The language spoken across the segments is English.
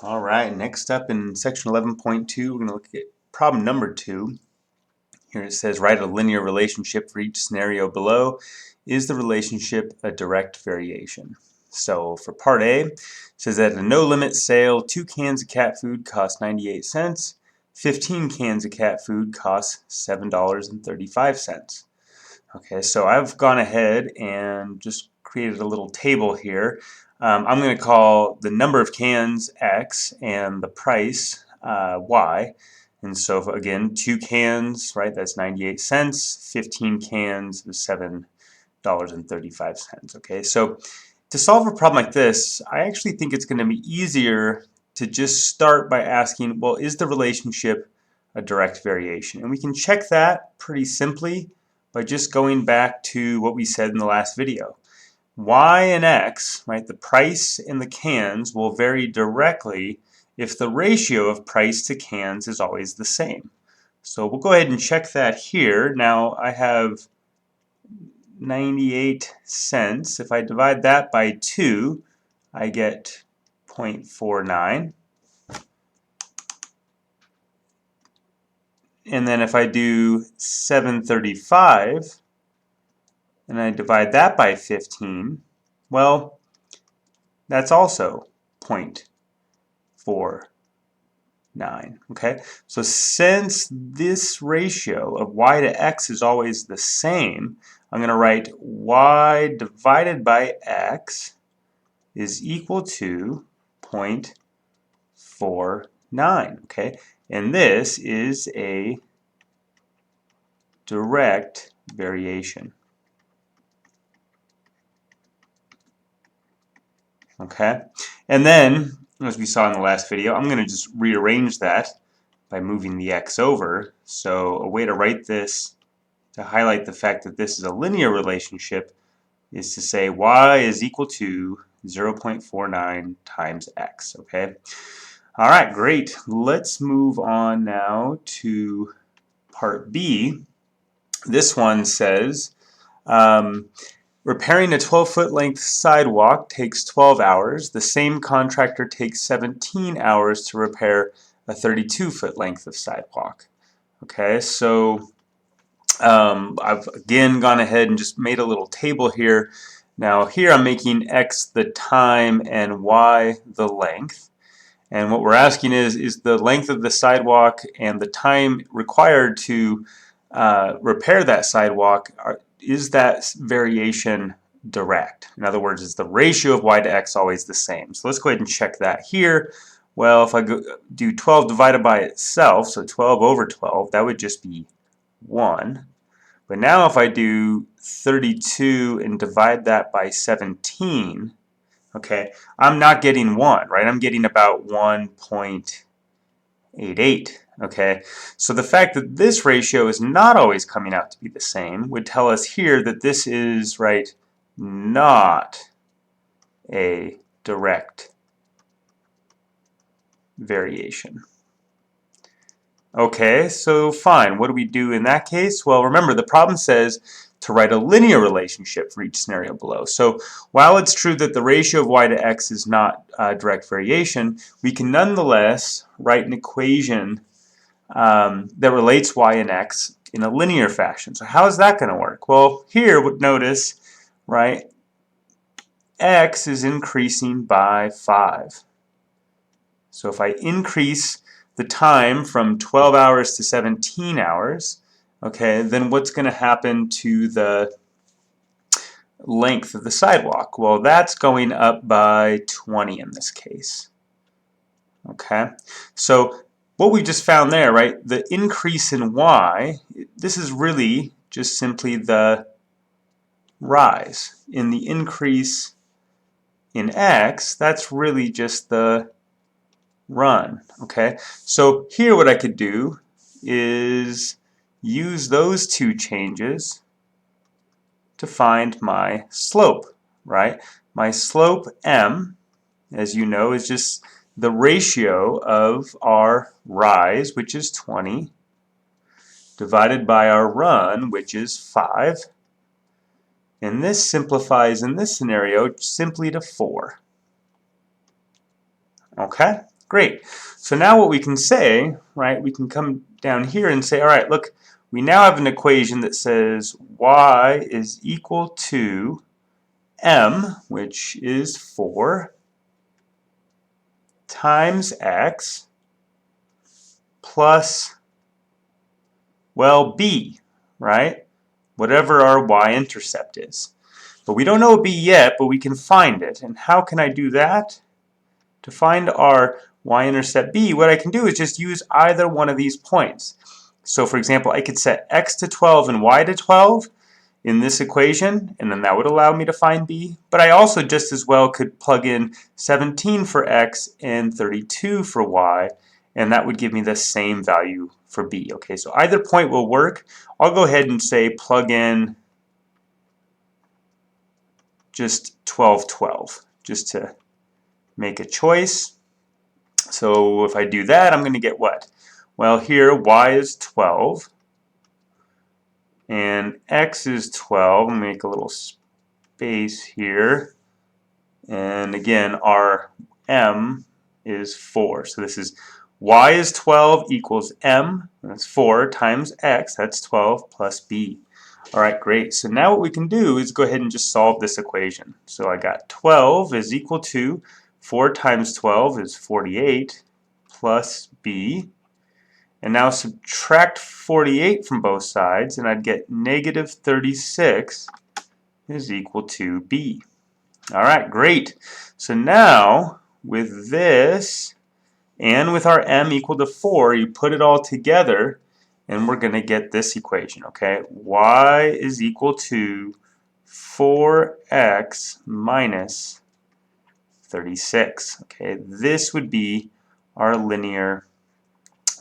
All right, next up in section 11.2, we're going to look at problem number 2. Here it says, write a linear relationship for each scenario below. Is the relationship a direct variation? So for part A, it says that at a no-limit sale, 2 cans of cat food cost 98 cents. 15 cans of cat food cost $7.35. Okay, so I've gone ahead and just created a little table here. I'm going to call the number of cans X and the price Y. And so again, 2 cans, right, that's 98 cents. 15 cans is $7.35. Okay, so to solve a problem like this, I actually think it's going to be easier to just start by asking, well, is the relationship a direct variation? And we can check that pretty simply by just going back to what we said in the last video. Y and X, right, the price in the cans will vary directly if the ratio of price to cans is always the same. So we'll go ahead and check that here. Now I have 98 cents. If I divide that by 2, I get 0.49. And then if I do 735 and I divide that by 15, well, that's also 0.49. Okay, so since this ratio of y to x is always the same, I'm going to write y divided by x is equal to 0.49. Okay, and this is a direct variation. Okay, and then, as we saw in the last video, I'm going to just rearrange that by moving the x over. So a way to write this, to highlight the fact that this is a linear relationship, is to say y is equal to 0.49 times x. Okay, all right, great. Let's move on now to part B. This one says, repairing a 12-foot length sidewalk takes 12 hours. The same contractor takes 17 hours to repair a 32-foot length of sidewalk. Okay, so I've again gone ahead and just made a little table here. Now here I'm making x the time and y the length. And what we're asking is the length of the sidewalk and the time required to repair that sidewalk, is that variation direct? In other words, is the ratio of y to x always the same? So let's go ahead and check that here. Well, if I do 12 divided by itself, so 12 over 12, that would just be 1. But now if I do 32 and divide that by 17, okay, I'm not getting 1, right? I'm getting about 1.88, okay? So the fact that this ratio is not always coming out to be the same would tell us here that this is, right, not a direct variation. Okay, so fine. What do we do in that case? Well, remember, the problem says to write a linear relationship for each scenario below. So while it's true that the ratio of y to x is not direct variation, we can nonetheless write an equation that relates y and x in a linear fashion. So how is that going to work? Well, here, notice, right, x is increasing by 5. So if I increase the time from 12 hours to 17 hours, okay, then what's going to happen to the length of the sidewalk? Well, that's going up by 20 in this case. Okay, so what we just found there, right, the increase in y, this is really just simply the rise. In the increase in x, that's really just the run. Okay, so here what I could do is use those two changes to find my slope, right? My slope m, as you know, is just the ratio of our rise, which is 20, divided by our run, which is 5. And this simplifies in this scenario simply to 4. Okay? Great. So now what we can say, right, we can come down here and say, all right, look, we now have an equation that says y is equal to m, which is 4, times x, plus, well, b, right? Whatever our y-intercept is. But we don't know b yet, but we can find it. And how can I do that? To find our y-intercept b, what I can do is just use either one of these points. So for example, I could set x to 12 and y to 12 in this equation, and then that would allow me to find b. But I also just as well could plug in 17 for x and 32 for y, and that would give me the same value for b. Okay, so either point will work. I'll go ahead and say plug in just 12, 12, just to make a choice. So if I do that, I'm going to get what? Well, here y is 12 and x is 12. I'll make a little space here. And again, our m is 4. So this is y is 12 equals m, that's 4, times x, that's 12, plus b. All right, great. So now what we can do is go ahead and just solve this equation. So I got 12 is equal to 4 times 12 is 48 plus b. And now subtract 48 from both sides, and I'd get negative 36 is equal to b. All right, great. So now with this and with our m equal to 4, you put it all together, and we're going to get this equation, okay? Y is equal to 4x minus 36. Okay, this would be our linear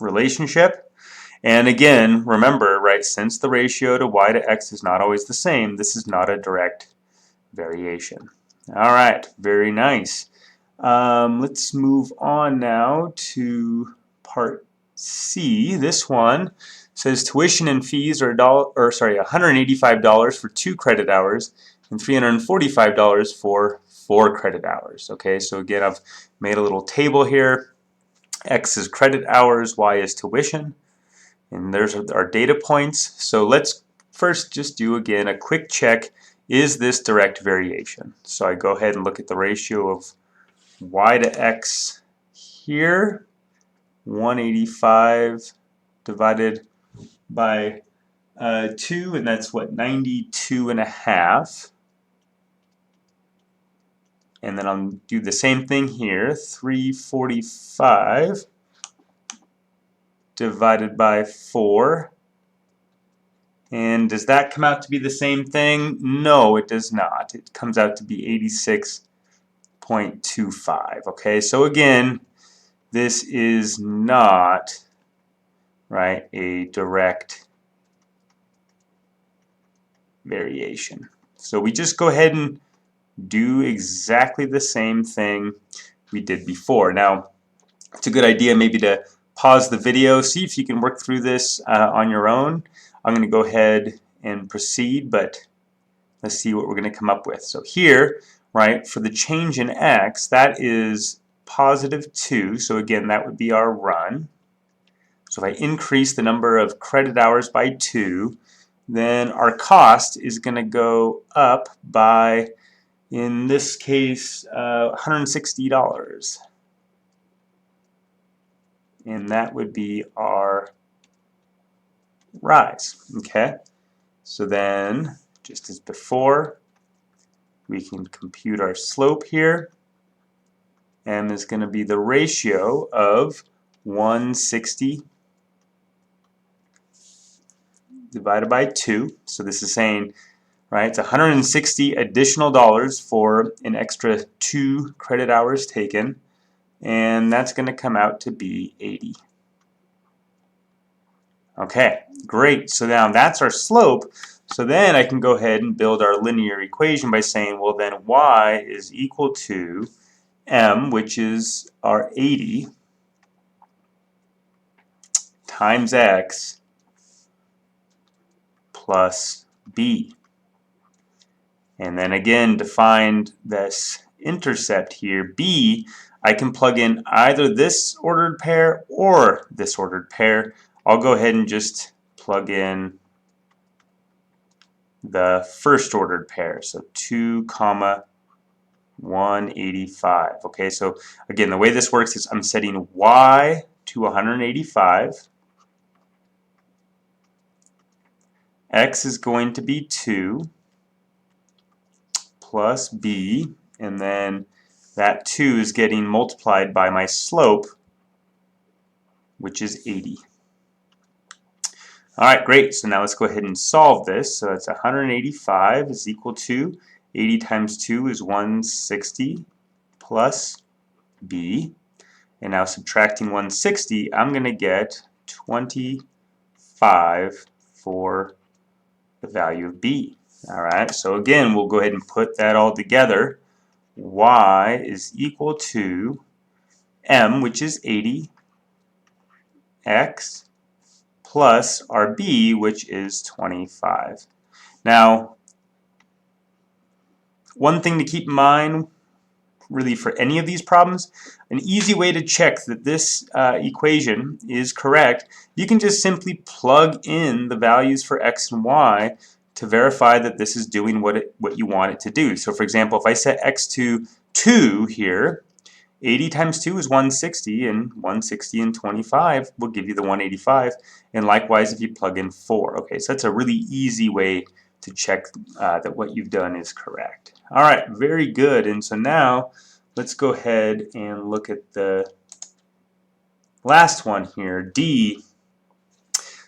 relationship. And again, remember, right, since the ratio to y to x is not always the same, this is not a direct variation. All right, very nice. Let's move on now to part C. This one says tuition and fees are $185 for 2 credit hours and $345 for 4 credit hours. Okay, so again, I've made a little table here. X is credit hours, Y is tuition, and there's our data points. So let's first just do again a quick check. Is this direct variation? So I go ahead and look at the ratio of y to x here, 185 divided by 2, and that's what, 92.5. And then I'll do the same thing here, 345 divided by 4. And does that come out to be the same thing? No, it does not. It comes out to be 86.25. Okay, so again, this is not, right, a direct variation. So we just go ahead and do exactly the same thing we did before. Now, it's a good idea maybe to pause the video, see if you can work through this on your own. I'm going to go ahead and proceed, but let's see what we're going to come up with. So here, right, for the change in x, that is positive 2. So again, that would be our run. So if I increase the number of credit hours by 2, then our cost is going to go up by, in this case, $160. And that would be our rise. Okay, so then just as before, we can compute our slope here. M is going to be the ratio of 160 divided by 2. So this is saying, right, it's 160 additional dollars for an extra 2 credit hours taken, and that's going to come out to be 80. Okay, great. So now that's our slope. So then I can go ahead and build our linear equation by saying, well, then y is equal to m, which is our 80, times x plus b. And then again, to find this intercept here, b, I can plug in either this ordered pair or this ordered pair. I'll go ahead and just plug in the first ordered pair, so 2 comma 185. Okay, so again, the way this works is I'm setting y to 185. X is going to be 2 plus b, and then that 2 is getting multiplied by my slope, which is 80. All right, great. So now let's go ahead and solve this. So it's 185 is equal to 80 times 2 is 160 plus b. And now subtracting 160, I'm going to get 25 for the value of b. All right, so again, we'll go ahead and put that all together. Y is equal to m, which is 80, x plus our b, which is 25. Now, one thing to keep in mind, really for any of these problems, an easy way to check that this equation is correct, you can just simply plug in the values for x and y to verify that this is doing what you want it to do. So for example, if I set x to 2 here, 80 times 2 is 160, and 160 and 25 will give you the 185, and likewise if you plug in 4. Okay, so that's a really easy way to check that what you've done is correct. All right, very good. And so now let's go ahead and look at the last one here, D.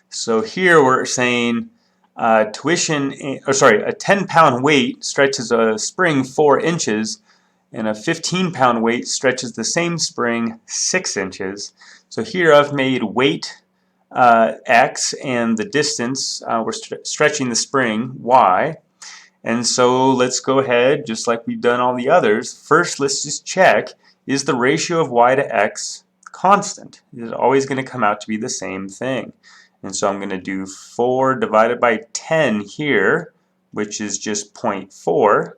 So here we're saying a 10-pound weight stretches a spring 4 inches, and a 15-pound weight stretches the same spring 6 inches. So here I've made weight x and the distance, we're stretching the spring y. And so let's go ahead, just like we've done all the others. First, let's just check, is the ratio of y to x constant? Is it always going to come out to be the same thing? And so I'm going to do 4 divided by 10 here, which is just 0.4.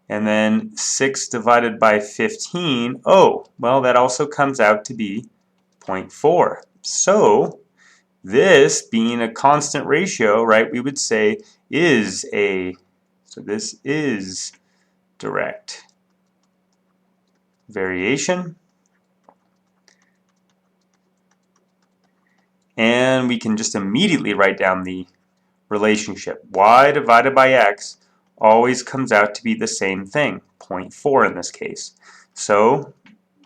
And then 6 divided by 15, oh, well, that also comes out to be 0.4. So this being a constant ratio, right, we would say is so this is direct variation. And we can just immediately write down the relationship. Y divided by x always comes out to be the same thing, 0.4 in this case. So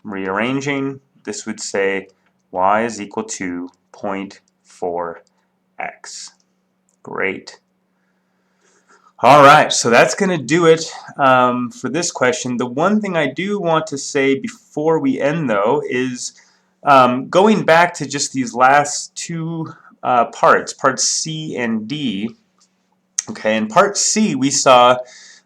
rearranging, this would say y is equal to 0.4x. Great. All right, so that's going to do it for this question. The one thing I do want to say before we end, though, is going back to just these last two parts C and D. Okay, in part C, we saw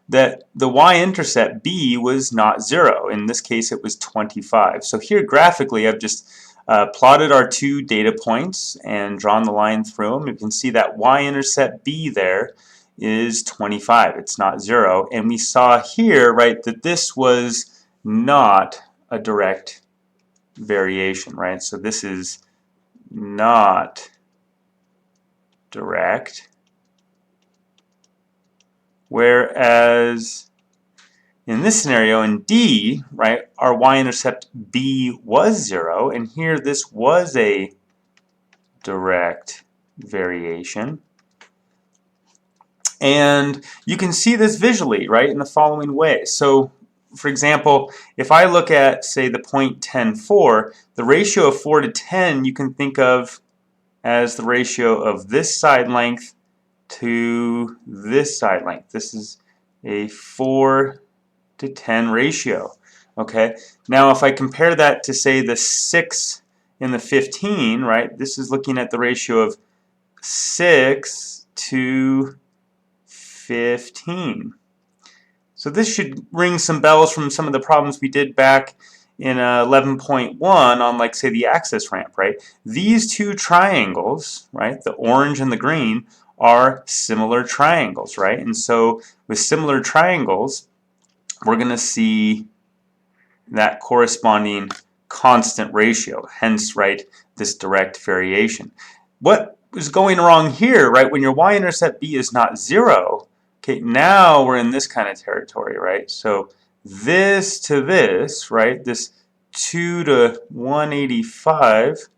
that the y-intercept b was not 0. In this case, it was 25. So here graphically, I've just plotted our two data points and drawn the line through them. You can see that y-intercept b there is 25. It's not 0. And we saw here, right, that this was not a direct variation, right? So this is not direct. Whereas in this scenario, in D, right, our y-intercept b was 0, and here this was a direct variation. And you can see this visually, right, in the following way. So, for example, if I look at, say, the point 10, 4, the ratio of 4 to 10 you can think of as the ratio of this side length to this side length. This is a 4 to 10 ratio. Okay. Now, if I compare that to, say, the 6 and the 15, right, this is looking at the ratio of 6 to 15. So this should ring some bells from some of the problems we did back in 11.1 on, like, say, the axis ramp, right? These two triangles, right, the orange and the green, are similar triangles, right? And so with similar triangles, we're going to see that corresponding constant ratio, hence, right, this direct variation. What is going wrong here, right, when your y-intercept b is not 0, okay, now we're in this kind of territory, right? So this to this, right, this 2 to 185,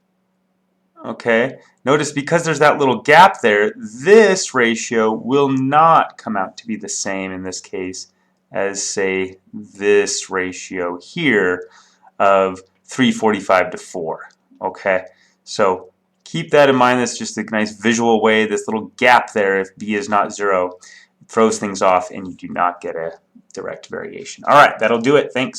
okay, notice because there's that little gap there, this ratio will not come out to be the same in this case as, say, this ratio here of 345 to 4, okay? So keep that in mind. That's just a nice visual way. This little gap there, if b is not 0, throws things off and you do not get a direct variation. All right, that'll do it. Thanks.